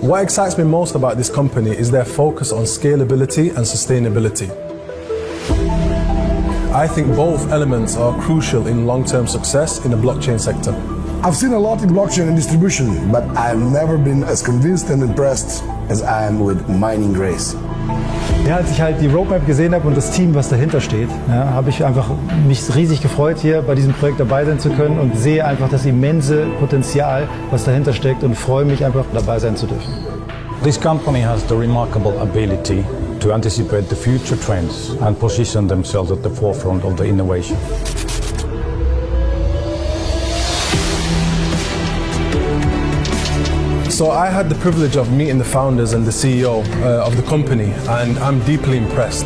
What excites me most about this company is their focus on scalability and sustainability. I think both elements are crucial in long-term success in the blockchain sector. I've seen a lot in blockchain and distribution, but I've never been as convinced and impressed as I am with Mining Race. Ja, als ich halt die Roadmap gesehen habe und das Team, was dahinter steht, ja, habe ich einfach mich riesig gefreut, hier bei diesem Projekt dabei sein zu können und sehe einfach das immense Potenzial, was dahinter steckt und freue mich einfach dabei sein zu dürfen. This company has the remarkable ability to anticipate the future trends and position themselves at the forefront of the innovation. So I had the privilege of meeting the founders and the CEO of the company, and I'm deeply impressed.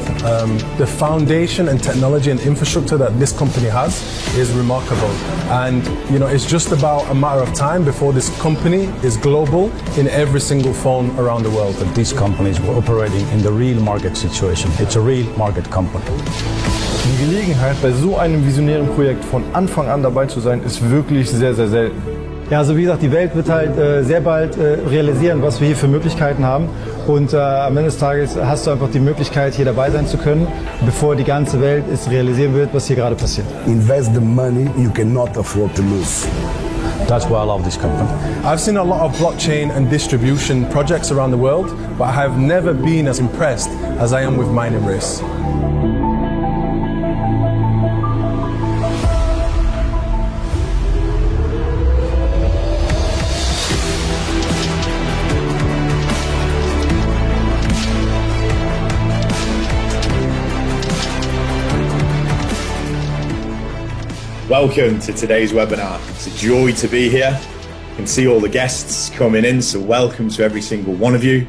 The foundation and technology and infrastructure that this company has is remarkable. And you know, it's just about a matter of time before this company is global in every single phone around the world. That these companies were operating in the real market situation. It's a real market company. Die Gelegenheit, bei so einem visionären Projekt von Anfang an dabei zu sein, ist wirklich sehr, sehr selten. Ja, also wie gesagt, die Welt wird halt sehr bald realisieren, was wir hier für Möglichkeiten haben. Und am Ende des Tages hast du einfach die Möglichkeit, hier dabei sein zu können, bevor die ganze Welt es realisieren wird, was hier gerade passiert. Invest the money you cannot afford to lose. That's why I love this company. I've seen a lot of blockchain and distribution projects around the world, but I have never been as impressed as I am with Mining Race. Welcome to today's webinar. It's a joy to be here. You can see all the guests coming in, so welcome to every single one of you.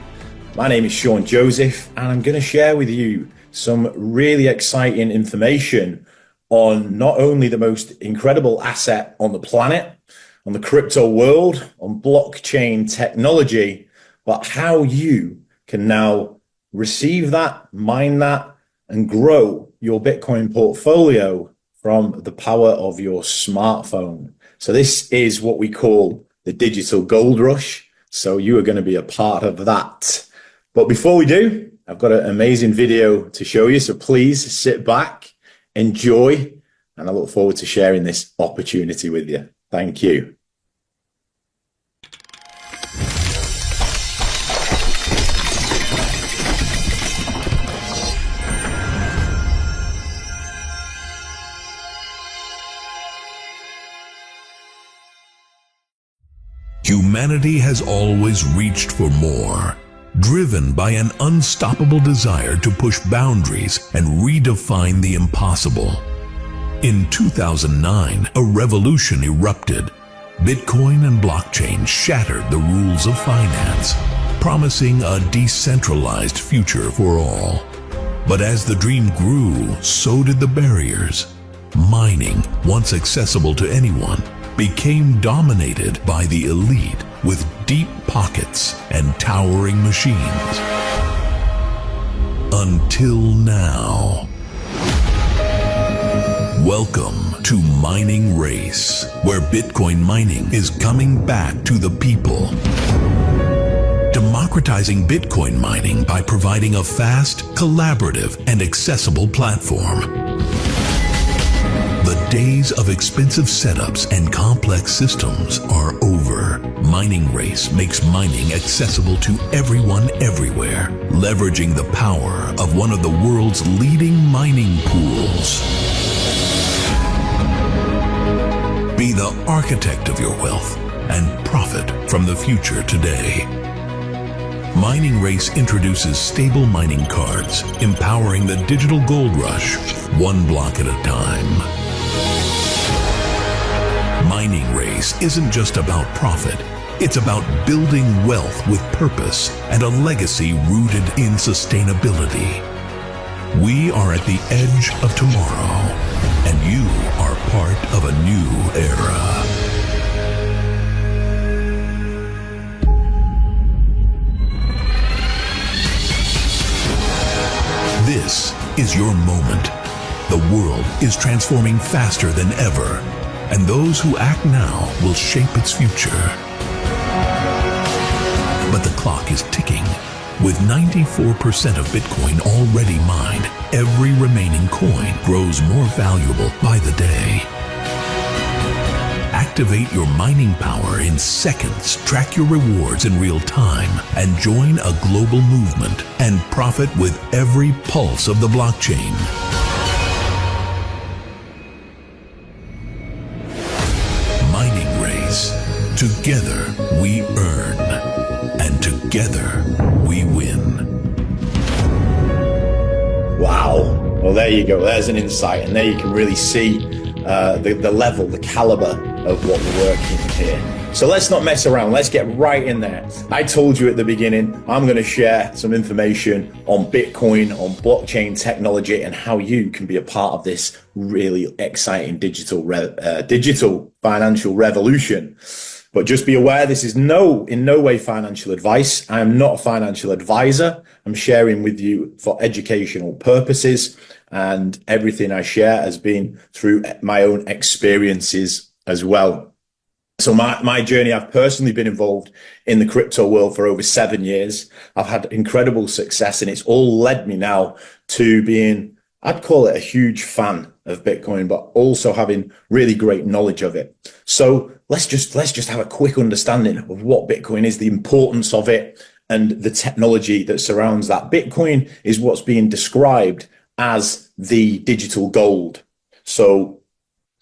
My name is Sean Joseph, and I'm going to share with you some really exciting information on not only the most incredible asset on the planet, on the crypto world, on blockchain technology, but how you can now receive that, mine that, and grow your Bitcoin portfolio from the power of your smartphone. So this is what we call the digital gold rush. So you are going to be a part of that. But before we do, I've got an amazing video to show you. So please sit back, enjoy, and I look forward to sharing this opportunity with you. Thank you. Humanity has always reached for more, driven by an unstoppable desire to push boundaries and redefine the impossible. In 2009, a revolution erupted. Bitcoin and blockchain shattered the rules of finance, promising a decentralized future for all. But as the dream grew, so did the barriers. Mining, once accessible to anyone, became dominated by the elite with deep pockets and towering machines. Until now. Welcome to Mining Race, where Bitcoin mining is coming back to the people. Democratizing Bitcoin mining by providing a fast, collaborative, and accessible platform. The days of expensive setups and complex systems are over. Mining Race makes mining accessible to everyone everywhere, leveraging the power of one of the world's leading mining pools. Be the architect of your wealth and profit from the future today. Mining Race introduces stable mining cards, empowering the digital gold rush, one block at a time. Mining Race isn't just about profit. It's about building wealth with purpose and a legacy rooted in sustainability. We are at the edge of tomorrow, and you are part of a new era. This is your moment. The world is transforming faster than ever, and those who act now will shape its future. But the clock is ticking. With 94% of Bitcoin already mined, every remaining coin grows more valuable by the day. Activate your mining power in seconds, track your rewards in real time, and join a global movement and profit with every pulse of the blockchain. Mining race. Together we earn, and together we win. Wow. Well, there you go. There's an insight, and there you can really see the level, the caliber of what we're working here. So let's not mess around. Let's get right in there. I told you at the beginning, I'm going to share some information on Bitcoin, on blockchain technology, and how you can be a part of this really exciting digital financial revolution. But just be aware, this is in no way financial advice. I am not a financial advisor. I'm sharing with you for educational purposes, and everything I share has been through my own experiences as well. So my journey, I've personally been involved in the crypto world for over 7 years. I've had incredible success, and it's all led me now to being, I'd call it a huge fan of Bitcoin, but also having really great knowledge of it. So let's just have a quick understanding of what Bitcoin is, the importance of it, and the technology that surrounds that. Bitcoin is what's being described as the digital gold. So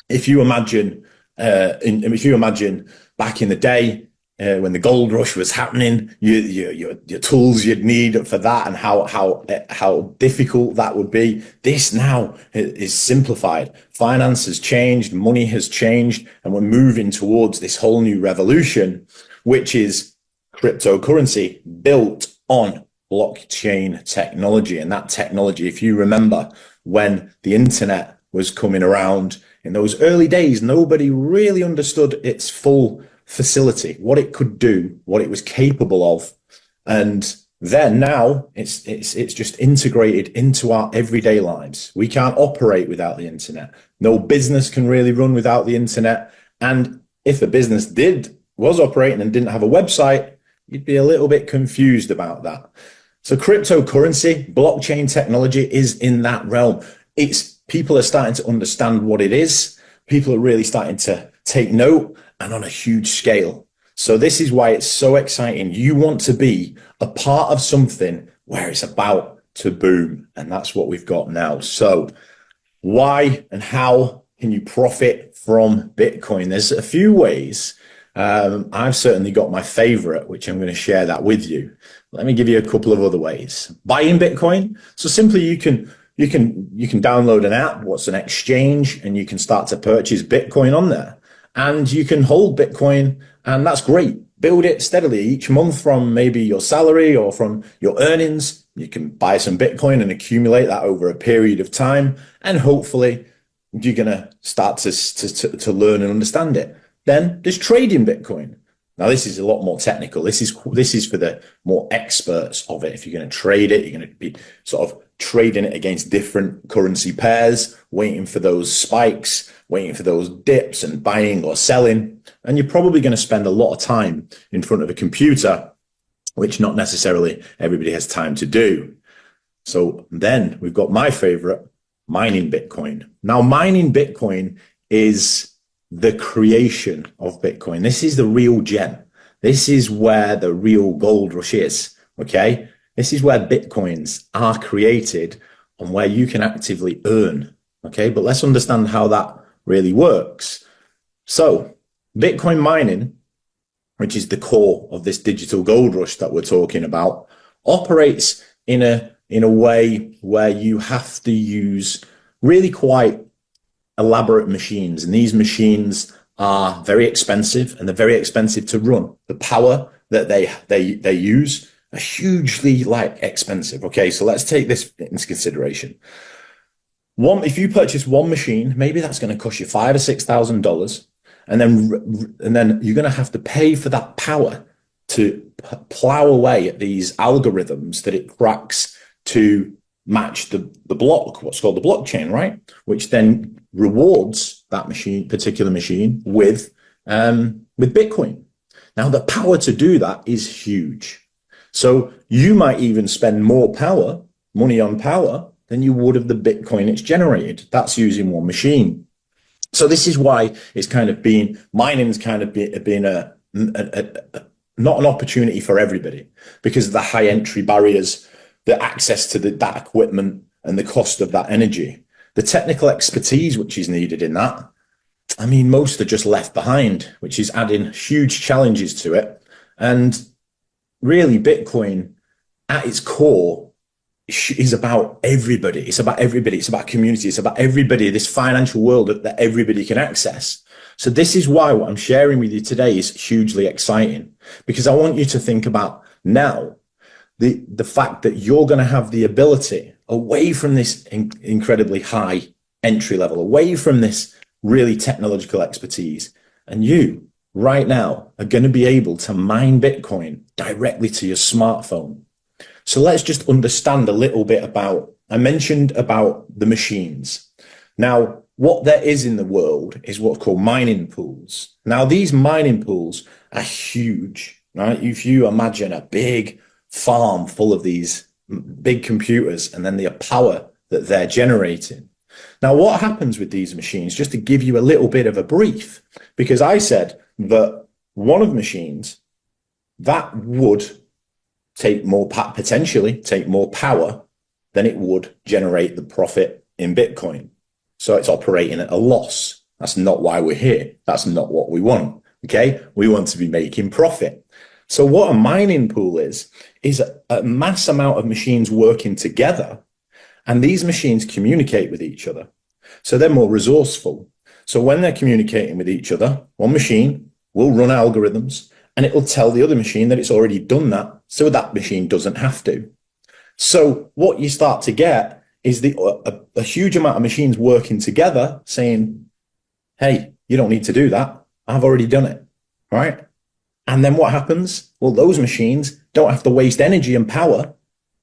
if you imagine back in the day, when the gold rush was happening, your tools you'd need for that, and how difficult that would be. This now is simplified. Finance has changed, money has changed, and we're moving towards this whole new revolution, which is cryptocurrency built on blockchain technology. And that technology, if you remember, when the internet was coming around in those early days, nobody really understood its full facility, what it could do, what it was capable of. And then now it's just integrated into our everyday lives. We can't operate without the internet. No business can really run without the internet. And if a business was operating and didn't have a website, you'd be a little bit confused about that. So cryptocurrency, blockchain technology is in that realm. People are starting to understand what it is. People are really starting to take note, and on a huge scale. So this is why it's so exciting. You want to be a part of something where it's about to boom. And that's what we've got now. So why and how can you profit from Bitcoin? There's a few ways. I've certainly got my favorite, which I'm going to share that with you. Let me give you a couple of other ways. Buying Bitcoin. So simply you can download an app, what's an exchange, and you can start to purchase Bitcoin on there. And you can hold Bitcoin, and that's great. Build it steadily each month from maybe your salary or from your earnings. You can buy some Bitcoin and accumulate that over a period of time. And hopefully you're going to start to learn and understand it. Then there's trading Bitcoin. Now, this is a lot more technical. This is for the more experts of it. If you're going to trade it, you're going to be sort of trading it against different currency pairs, waiting for those spikes, waiting for those dips, and buying or selling. And you're probably going to spend a lot of time in front of a computer, which not necessarily everybody has time to do. So then we've got my favorite, mining Bitcoin. Now, mining Bitcoin is the creation of Bitcoin. This is the real gem. This is where the real gold rush is. Okay. This is where Bitcoins are created and where you can actively earn. Okay. But let's understand how that really works. So Bitcoin mining, which is the core of this digital gold rush that we're talking about, operates in a way where you have to use really quite elaborate machines. And these machines are very expensive, and they're very expensive to run. The power that they use are hugely expensive. Okay. So let's take this into consideration. If you purchase one machine, maybe that's going to cost you $5,000 or $6,000. And then you're going to have to pay for that power to plow away at these algorithms that it cracks to match the block, what's called the blockchain, right? Which then rewards that particular machine with Bitcoin. Now, the power to do that is huge. So you might even spend more money on power than you would of the Bitcoin it's generated. That's using one machine. So this is why it's kind of been, mining's kind of been not an opportunity for everybody because of the high entry barriers, the access to that equipment and the cost of that energy, the technical expertise which is needed in that. I mean, most are just left behind, which is adding huge challenges to it. And really, Bitcoin at its core is about everybody. It's about everybody. It's about community. It's about everybody, this financial world that everybody can access. So this is why what I'm sharing with you today is hugely exciting, because I want you to think about now the fact that you're going to have the ability away from this incredibly high entry level, away from this really technological expertise. And you right now are going to be able to mine Bitcoin directly to your smartphone. So let's just understand a little bit about, I mentioned about the machines. Now, what there is in the world is what's called mining pools. Now, these mining pools are huge, right? If you imagine a big farm full of these big computers and then the power that they're generating. Now, what happens with these machines, just to give you a little bit of a brief, because I said that one of the machines that would potentially take more power than it would generate the profit in Bitcoin. So it's operating at a loss. That's not why we're here. That's not what we want. Okay. We want to be making profit. So what a mining pool is a mass amount of machines working together, and these machines communicate with each other. So they're more resourceful. So when they're communicating with each other, one machine will run algorithms and it will tell the other machine that it's already done that, so that machine doesn't have to. So what you start to get is a huge amount of machines working together saying, hey, you don't need to do that. I've already done it, right? And then what happens? Well, those machines don't have to waste energy and power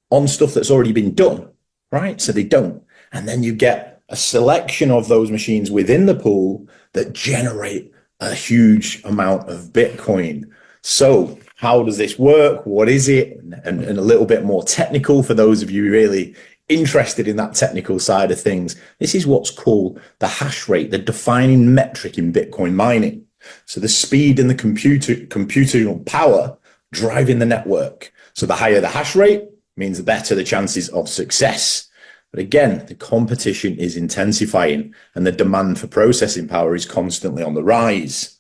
on stuff that's already been done, right? So they don't. And then you get a selection of those machines within the pool that generate a huge amount of Bitcoin. So how does this work? What is it? And a little bit more technical for those of you really interested in that technical side of things. This is what's called the hash rate, the defining metric in Bitcoin mining. So the speed and the computational power driving the network. So the higher the hash rate means the better the chances of success. But again, the competition is intensifying and the demand for processing power is constantly on the rise.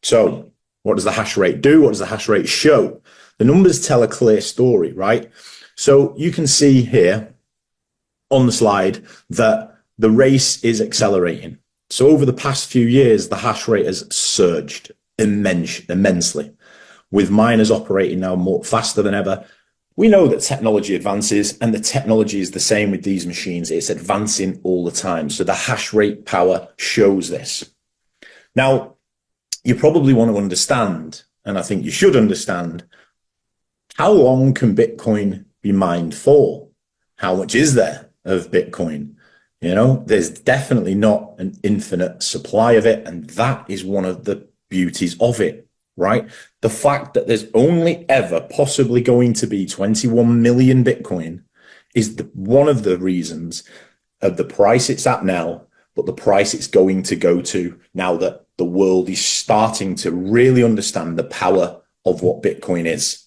So what does the hash rate do? What does the hash rate show? The numbers tell a clear story, right? So you can see here on the slide that the race is accelerating. So over the past few years, the hash rate has surged immensely, with miners operating now more faster than ever. We know that technology advances, and the technology is the same with these machines. It's advancing all the time. So the hash rate power shows this. Now, you probably want to understand, and I think you should understand, how long can Bitcoin be mined for? How much is there of Bitcoin? You know, there's definitely not an infinite supply of it. And that is one of the beauties of it, right? The fact that there's only ever possibly going to be 21 million Bitcoin is one of the reasons of the price it's at now, but the price it's going to go to now that the world is starting to really understand the power of what Bitcoin is.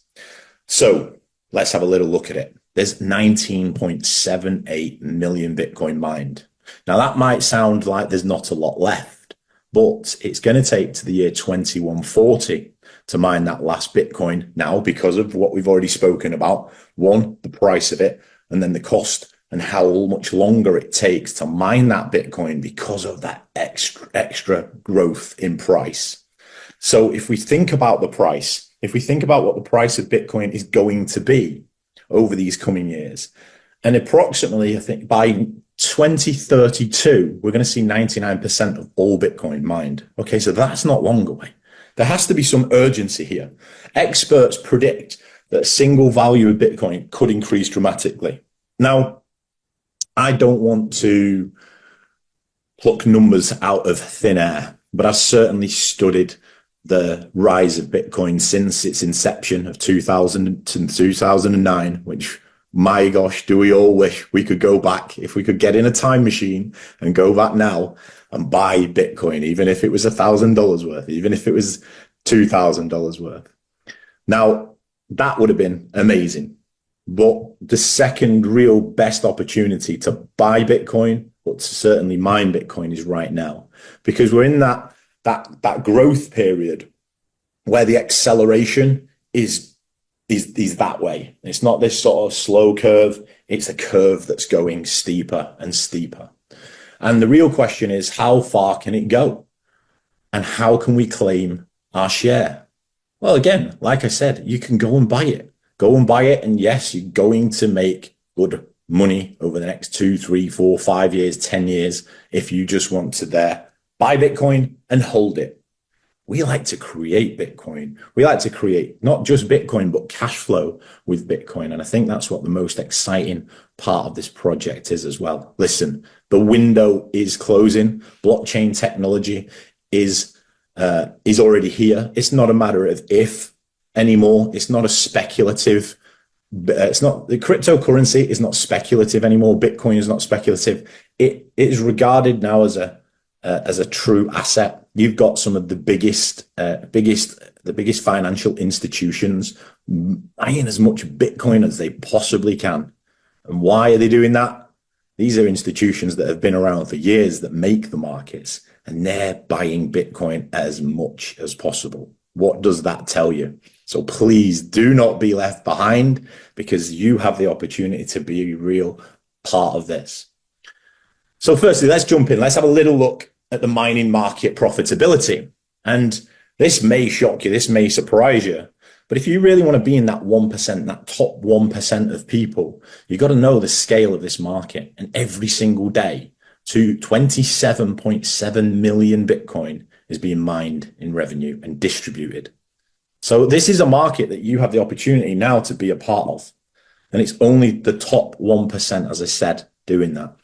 So let's have a little look at it. There's 19.78 million Bitcoin mined. Now that might sound like there's not a lot left, but it's going to take to the year 2140 to mine that last Bitcoin now because of what we've already spoken about. One, the price of it, and then the cost and how much longer it takes to mine that Bitcoin because of that extra growth in price. So if we think about the price, if we think about what the price of Bitcoin is going to be over these coming years, and approximately, I think by 2032, we're going to see 99% of all Bitcoin mined. Okay, so that's not long away. There has to be some urgency here. Experts predict that a single value of Bitcoin could increase dramatically. Now, I don't want to pluck numbers out of thin air, but I've certainly studied the rise of Bitcoin since its inception of 2000 to 2009, which, my gosh, do we all wish we could go back, if we could get in a time machine and go back now and buy Bitcoin, even if it was $1,000 worth, even if it was $2,000 worth. Now, that would have been amazing. But the second real best opportunity to buy Bitcoin, but to certainly mine Bitcoin, is right now, because we're in that growth period where the acceleration is that way. It's not this sort of slow curve. It's a curve that's going steeper and steeper. And the real question is, how far can it go? And how can we claim our share? Well, again, like I said, you can go and buy it. Go and buy it. And yes, you're going to make good money over the next 2, 3, 4, 5 years, 10 years, if you just want to buy Bitcoin and hold it. We like to create Bitcoin. We like to create not just Bitcoin, but cash flow with Bitcoin. And I think that's what the most exciting part of this project is as well. Listen, the window is closing. Blockchain technology is already here. It's not a matter of if anymore. It's not a speculative. It's not, the cryptocurrency is not speculative anymore. Bitcoin is not speculative. It is regarded now as a true asset. You've got some of the biggest financial institutions buying as much Bitcoin as they possibly can. And why are they doing that? These are institutions that have been around for years, that make the markets, and they're buying Bitcoin as much as possible. What does that tell you? So please do not be left behind, because you have the opportunity to be a real part of this. So firstly, let's jump in. Let's have a little look at the mining market profitability. And this may shock you, this may surprise you, but if you really want to be in that 1%, that top 1% of people, you've got to know the scale of this market. And every single day, 27.7 million Bitcoin is being mined in revenue and distributed. So this is a market that you have the opportunity now to be a part of. And it's only the top 1%, as I said, doing that.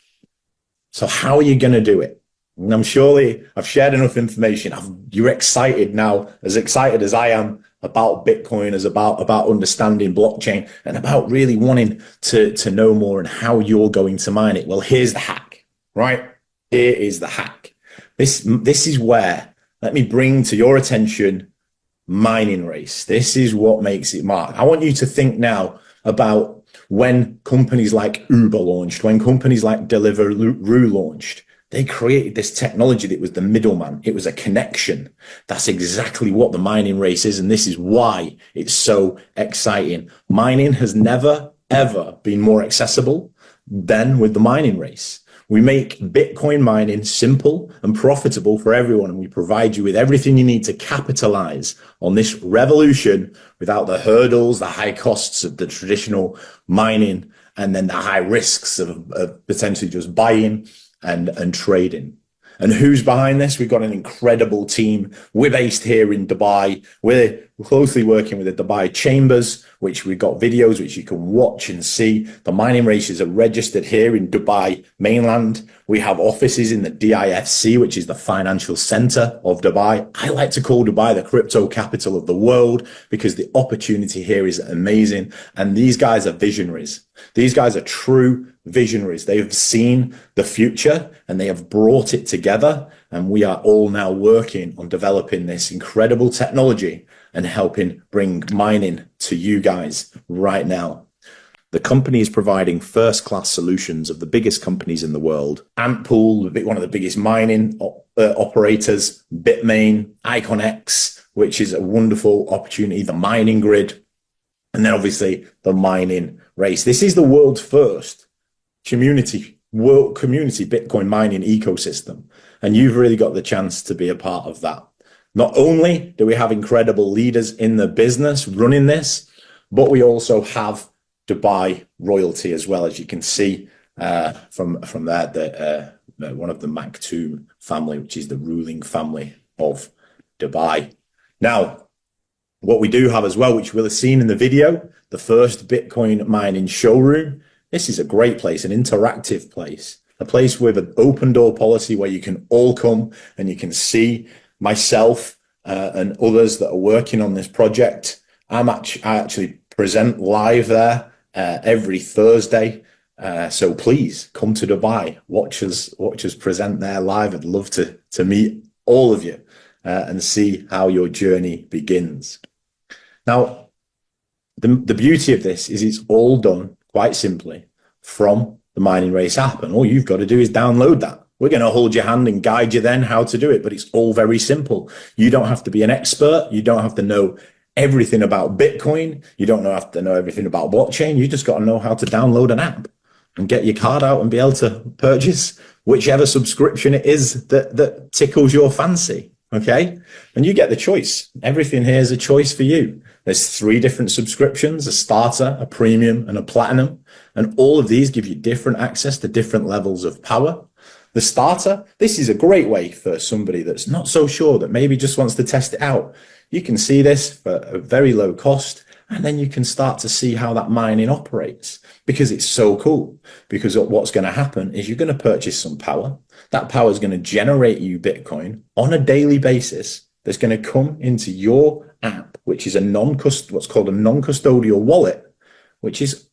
So how are you going to do it? And I'm surely I've shared enough information. You're excited now, as excited as I am about Bitcoin, as about understanding blockchain, and about really wanting to know more and how you're going to mine it. Well, here's the hack, right? Here is the hack. This is where, let me bring to your attention mining race. This is what makes it mark. I want you to think now about when companies like Uber launched, when companies like Deliveroo launched. They created this technology that was the middleman. It was a connection. That's exactly what the mining race is. And this is why it's so exciting. Mining has never, ever been more accessible than with the mining race. We make Bitcoin mining simple and profitable for everyone. And we provide you with everything you need to capitalize on this revolution without the hurdles, the high costs of the traditional mining, and then the high risks of potentially just buying and trading. And who's behind this? We've got an incredible team. We're based here in Dubai. We're closely working with the Dubai Chambers, which we've got videos which you can watch and see. The mining races are registered here in Dubai mainland. We have offices in the DIFC, which is the financial center of Dubai. I like to call Dubai the crypto capital of the world, because the opportunity here is amazing. And these guys are visionaries. These guys are true visionaries. They have seen the future and they have brought it together. And we are all now working on developing this incredible technology and helping bring mining to you guys right now. The company is providing first-class solutions of the biggest companies in the world. Antpool, one of the biggest mining operators, Bitmain, IconX, which is a wonderful opportunity, the mining grid, and then obviously the mining race. This is the world's first community Bitcoin mining ecosystem. And you've really got the chance to be a part of that. Not only do we have incredible leaders in the business running this, but we also have Dubai royalty as well, as you can see from there, one of the Maktoum family, which is the ruling family of Dubai. Now, what we do have as well, which we'll have seen in the video, the first Bitcoin mining showroom. This is a great place, an interactive place, a place with an open door policy where you can all come and you can see myself and others that are working on this project. I actually present live there every Thursday. So please come to Dubai, watch us present there live. I'd love to meet all of you and see how your journey begins. Now, the beauty of this is it's all done quite simply from the Mining Race app, and all you've got to do is download that. We're going to hold your hand and guide you then how to do it, but it's all very simple. You don't have to be an expert. You don't have to know everything about Bitcoin. You don't have to know everything about blockchain. You just got to know how to download an app and get your card out and be able to purchase whichever subscription it is that tickles your fancy. Okay. And you get the choice. Everything here is a choice for you. There's 3 different subscriptions: a starter, a premium, and a platinum. And all of these give you different access to different levels of power. The starter, this is a great way for somebody that's not so sure, that maybe just wants to test it out. You can see this for a very low cost, and then you can start to see how that mining operates, because it's so cool. Because what's going to happen is you're going to purchase some power. That power is going to generate you Bitcoin on a daily basis. That's going to come into your app, which is what's called a non-custodial wallet, which is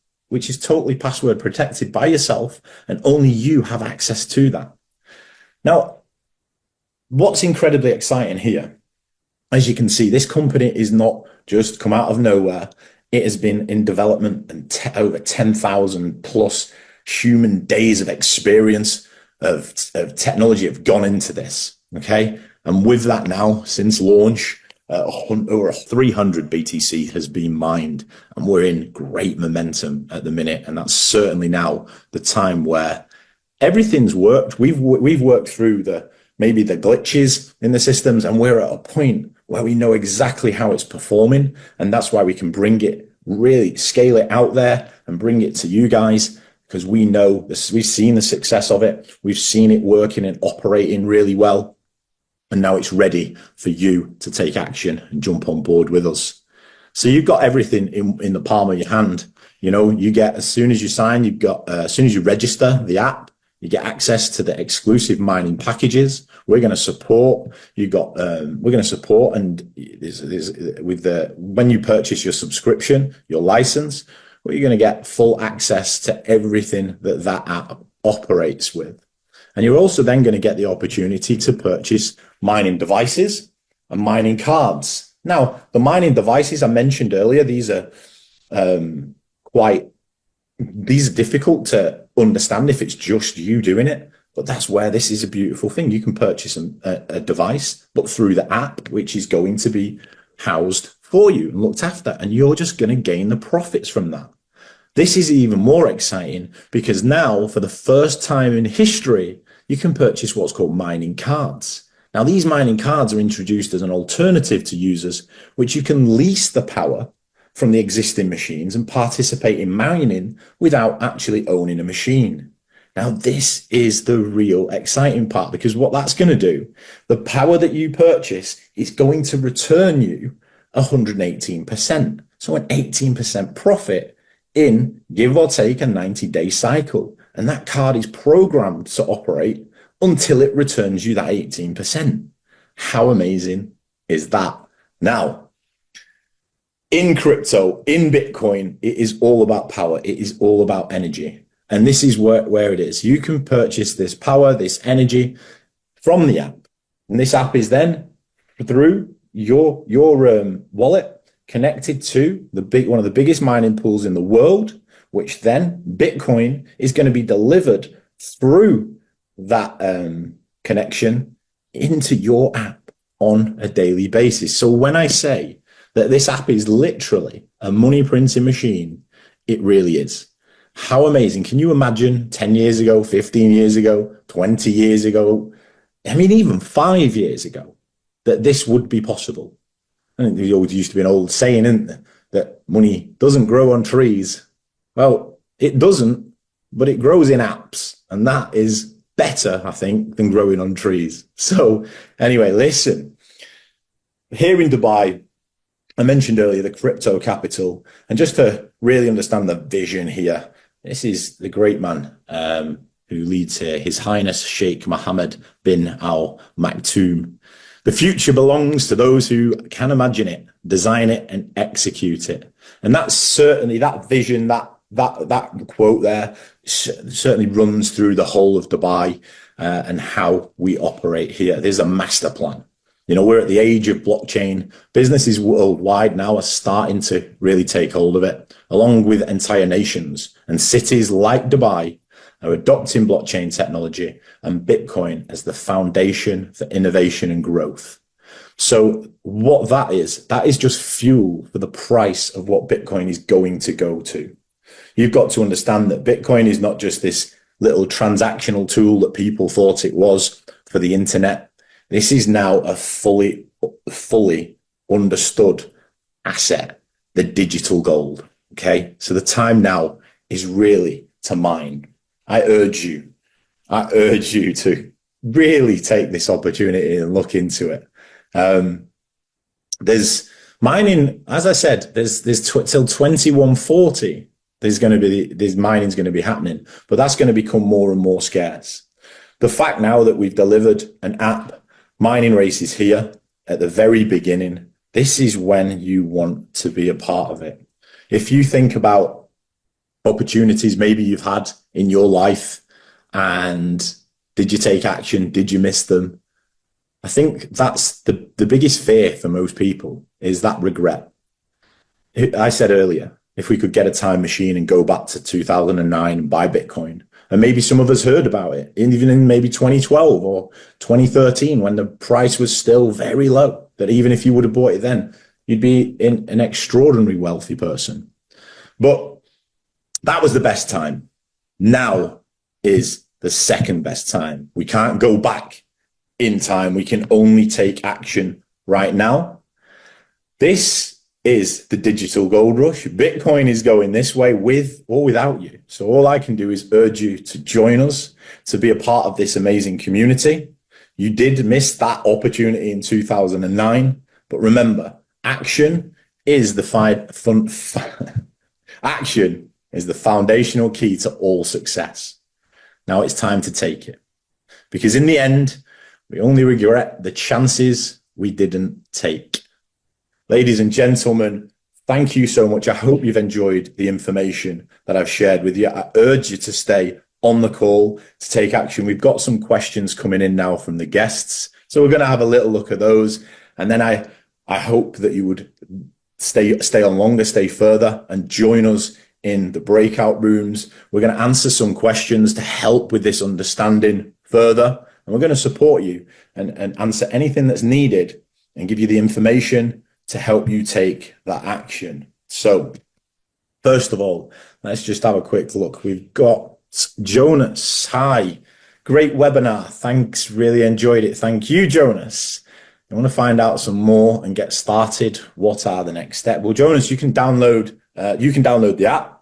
totally password protected by yourself, and only you have access to that. Now, what's incredibly exciting here, as you can see, this company is not just come out of nowhere. It has been in development, and over 10,000 plus human days of experience of technology have gone into this. Okay. And with that now, since launch, over 300 BTC has been mined, and we're in great momentum at the minute. And that's certainly now the time where everything's worked. We've worked through maybe the glitches in the systems, and we're at a point where we know exactly how it's performing. And that's why we can really scale it out there and bring it to you guys, because we know this, we've seen the success of it. We've seen it working and operating really well. And now it's ready for you to take action and jump on board with us. So you've got everything in the palm of your hand. You know, you get, as soon as you sign, as soon as you register the app, you get access to the exclusive mining packages. We're going to support. We're going to support, and when you purchase your subscription, your license, you're going to get full access to everything that app operates with. And you're also then going to get the opportunity to purchase mining devices and mining cards. Now, the mining devices I mentioned earlier, these are difficult to understand if it's just you doing it. But that's where this is a beautiful thing. You can purchase a device, but through the app, which is going to be housed for you and looked after, and you're just going to gain the profits from that. This is even more exciting, because now, for the first time in history, you can purchase what's called mining cards. Now, these mining cards are introduced as an alternative to users, which you can lease the power from the existing machines and participate in mining without actually owning a machine. Now, this is the real exciting part, because what that's going to do, the power that you purchase is going to return you 118%. So an 18% profit in, give or take, a 90-day cycle. And that card is programmed to operate until it returns you that 18%. How amazing is that? Now, in crypto, in Bitcoin, it is all about power. It is all about energy. And this is where it is. You can purchase this power, this energy from the app. And this app is then through your wallet connected to one of the biggest mining pools in the world, which then Bitcoin is going to be delivered through that connection into your app on a daily basis. So when I say that this app is literally a money printing machine, it really is. How amazing. Can you imagine 10 years ago, 15 years ago, 20 years ago, I mean, even 5 years ago, that this would be possible? And there always used to be an old saying, isn't there, that money doesn't grow on trees. Well, it doesn't, but it grows in apps. And that is better, I think, than growing on trees. So anyway, listen, here in Dubai, I mentioned earlier the crypto capital. And just to really understand the vision here, this is the great man who leads here, His Highness Sheikh Mohammed bin Al Maktoum. The future belongs to those who can imagine it, design it, and execute it. And that's certainly that vision, that quote there certainly runs through the whole of Dubai and how we operate here. There's a master plan. You know, we're at the age of blockchain. Businesses worldwide now are starting to really take hold of it, along with entire nations. And cities like Dubai are adopting blockchain technology and Bitcoin as the foundation for innovation and growth. So what that is just fuel for the price of what Bitcoin is going to go to. You've got to understand that Bitcoin is not just this little transactional tool that people thought it was for the internet. This is now a fully understood asset, the digital gold. Okay. So the time now is really to mine. I urge you to really take this opportunity and look into it. There's mining, as I said, there's till 2140. There's mining's going to be happening, but that's going to become more and more scarce. The fact now that we've delivered an app, Mining Race is here at the very beginning. This is when you want to be a part of it. If you think about opportunities maybe you've had in your life and did you take action? Did you miss them? I think that's the biggest fear for most people is that regret. I said earlier, if we could get a time machine and go back to 2009 and buy Bitcoin, and maybe some of us heard about it, even in maybe 2012 or 2013, when the price was still very low, that even if you would have bought it then, you'd be an extraordinarily wealthy person. But that was the best time. Now is the second best time. We can't go back in time. We can only take action right now. This is the digital gold rush. Bitcoin is going this way with or without you. So all I can do is urge you to join us, to be a part of this amazing community. You did miss that opportunity in 2009, but remember, action is action is the foundational key to all success. Now it's time to take it, because in the end, we only regret the chances we didn't take. Ladies and gentlemen, thank you so much. I hope you've enjoyed the information that I've shared with you. I urge you to stay on the call to take action. We've got some questions coming in now from the guests, so we're going to have a little look at those. And then I hope that you would stay on longer, stay further, and join us in the breakout rooms. We're going to answer some questions to help with this understanding further. And we're going to support you and answer anything that's needed and give you the information to help you take that action. So first of all, let's just have a quick look. We've got Jonas. Hi, great webinar. Thanks. Really enjoyed it. Thank you, Jonas. I want to find out some more and get started. What are the next steps? Well, Jonas, you can download the app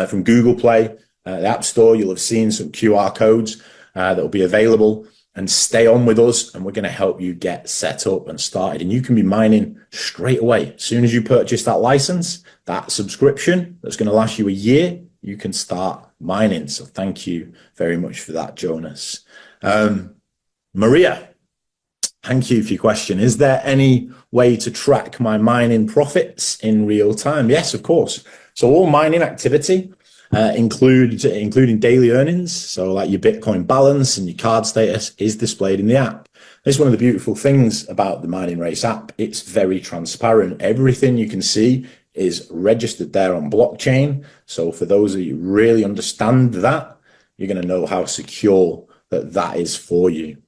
from Google Play, the App Store. You'll have seen some QR codes that will be available, and stay on with us, and we're going to help you get set up and started. And you can be mining straight away. As soon as you purchase that license, that subscription that's going to last you a year, you can start mining. So thank you very much for that, Jonas. Maria, thank you for your question. Is there any way to track my mining profits in real time? Yes, of course. So all mining activity, including daily earnings, so like your Bitcoin balance and your card status, is displayed in the app. This is one of the beautiful things about the Mining Race app. It's very transparent. Everything you can see is registered there on blockchain. So for those of you who really understand that, you're going to know how secure that is for you.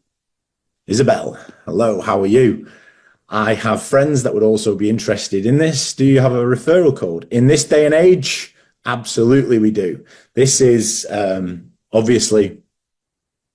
Isabel, hello, how are you? I have friends that would also be interested in this. Do you have a referral code? In this day and age, absolutely we do. This is obviously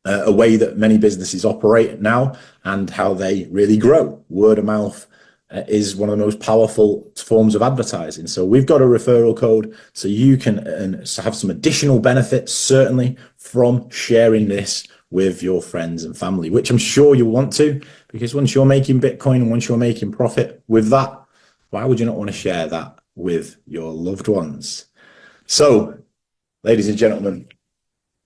a way that many businesses operate now and how they really grow. Word of mouth is one of the most powerful forms of advertising. So we've got a referral code so you can have some additional benefits, certainly, from sharing this with your friends and family, which I'm sure you'll want to, because once you're making Bitcoin and once you're making profit with that, why would you not want to share that with your loved ones? So, ladies and gentlemen,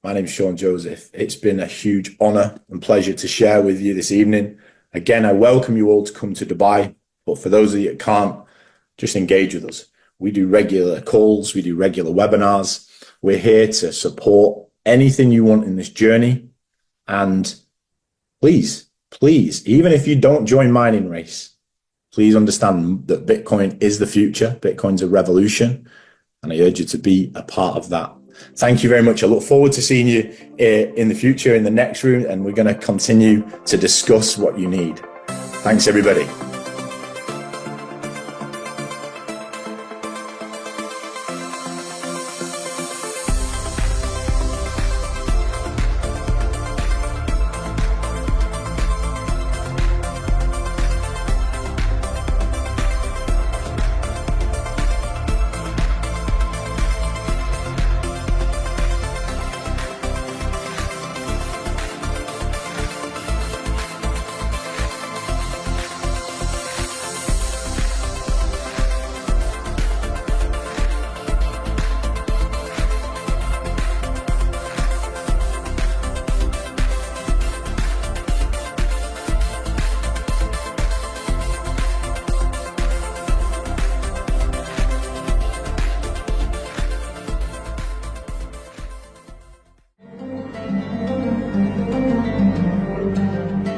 my name is Sean Joseph. It's been a huge honor and pleasure to share with you this evening. Again, I welcome you all to come to Dubai, but for those of you that can't, just engage with us. We do regular calls, we do regular webinars. We're here to support anything you want in this journey. And please, even if you don't join Mining Race, please understand that Bitcoin is the future. Bitcoin's a revolution, and I urge you to be a part of that. Thank you very much. I look forward to seeing you in the future in the next room, and we're going to continue to discuss what you need. Thanks, everybody.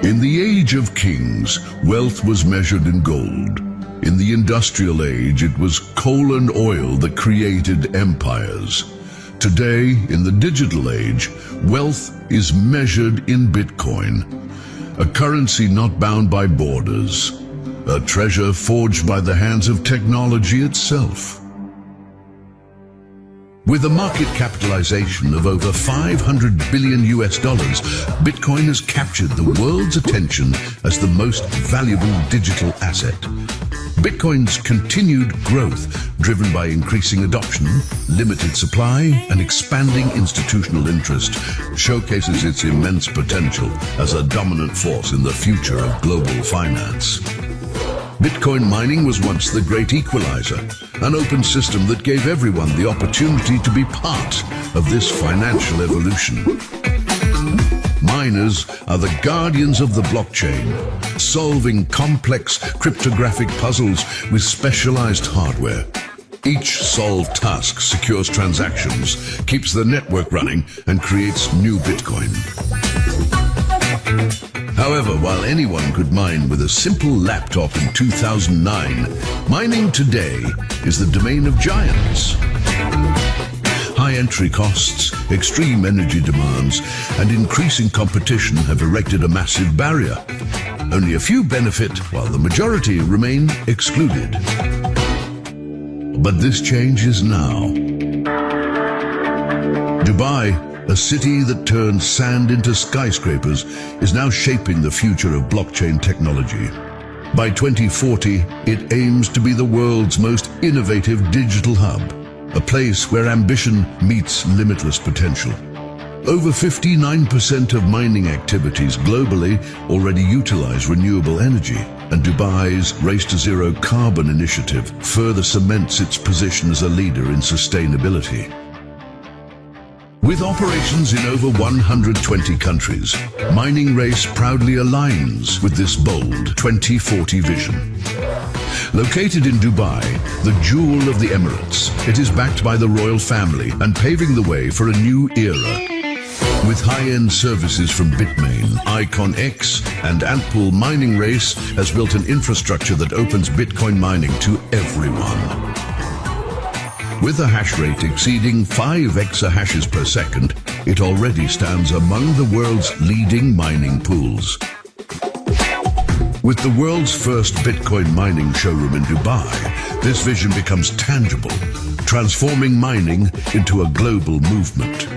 In the age of kings, wealth was measured in gold. In the industrial age, it was coal and oil that created empires. Today, in the digital age, wealth is measured in Bitcoin, a currency not bound by borders, a treasure forged by the hands of technology itself. With a market capitalization of over $500 billion, Bitcoin has captured the world's attention as the most valuable digital asset. Bitcoin's continued growth, driven by increasing adoption, limited supply, and expanding institutional interest, showcases its immense potential as a dominant force in the future of global finance. Bitcoin mining was once the great equalizer, an open system that gave everyone the opportunity to be part of this financial evolution. Miners are the guardians of the blockchain, solving complex cryptographic puzzles with specialized hardware. Each solved task secures transactions, keeps the network running, and creates new Bitcoin. However, while anyone could mine with a simple laptop in 2009, mining today is the domain of giants. High entry costs, extreme energy demands, and increasing competition have erected a massive barrier. Only a few benefit, while the majority remain excluded. But this changes now. Dubai, a city that turns sand into skyscrapers, is now shaping the future of blockchain technology. By 2040, it aims to be the world's most innovative digital hub, a place where ambition meets limitless potential. Over 59% of mining activities globally already utilize renewable energy, and Dubai's Race to Zero Carbon initiative further cements its position as a leader in sustainability. With operations in over 120 countries, Mining Race proudly aligns with this bold 2040 vision. Located in Dubai, the jewel of the Emirates, it is backed by the royal family and paving the way for a new era. With high-end services from Bitmain, IconX, and Antpool, Mining Race has built an infrastructure that opens Bitcoin mining to everyone. With a hash rate exceeding 5 exahashes per second, it already stands among the world's leading mining pools. With the world's first Bitcoin mining showroom in Dubai, this vision becomes tangible, transforming mining into a global movement.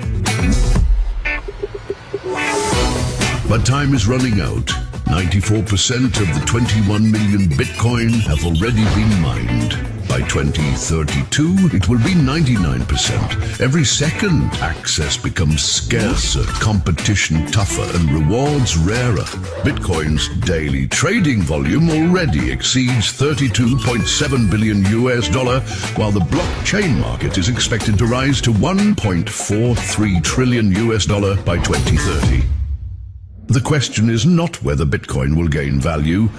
But time is running out. 94% of the 21 million Bitcoin have already been mined. By 2032, it will be 99%. Every second, access becomes scarcer, competition tougher, and rewards rarer. Bitcoin's daily trading volume already exceeds $32.7 billion, while the blockchain market is expected to rise to $1.43 trillion by 2030. The question is not whether Bitcoin will gain value,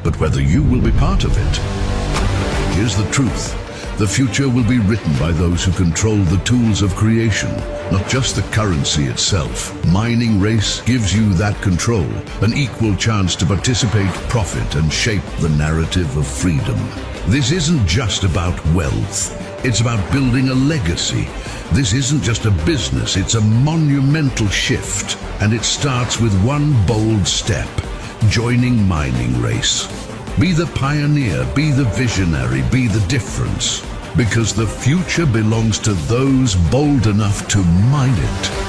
but whether you will be part of it. Here's the truth. The future will be written by those who control the tools of creation, not just the currency itself. Mining Race gives you that control, an equal chance to participate, profit, and shape the narrative of freedom. This isn't just about wealth. It's about building a legacy. This isn't just a business, it's a monumental shift. And it starts with one bold step: joining Mining Race. Be the pioneer, be the visionary, be the difference. Because the future belongs to those bold enough to mine it.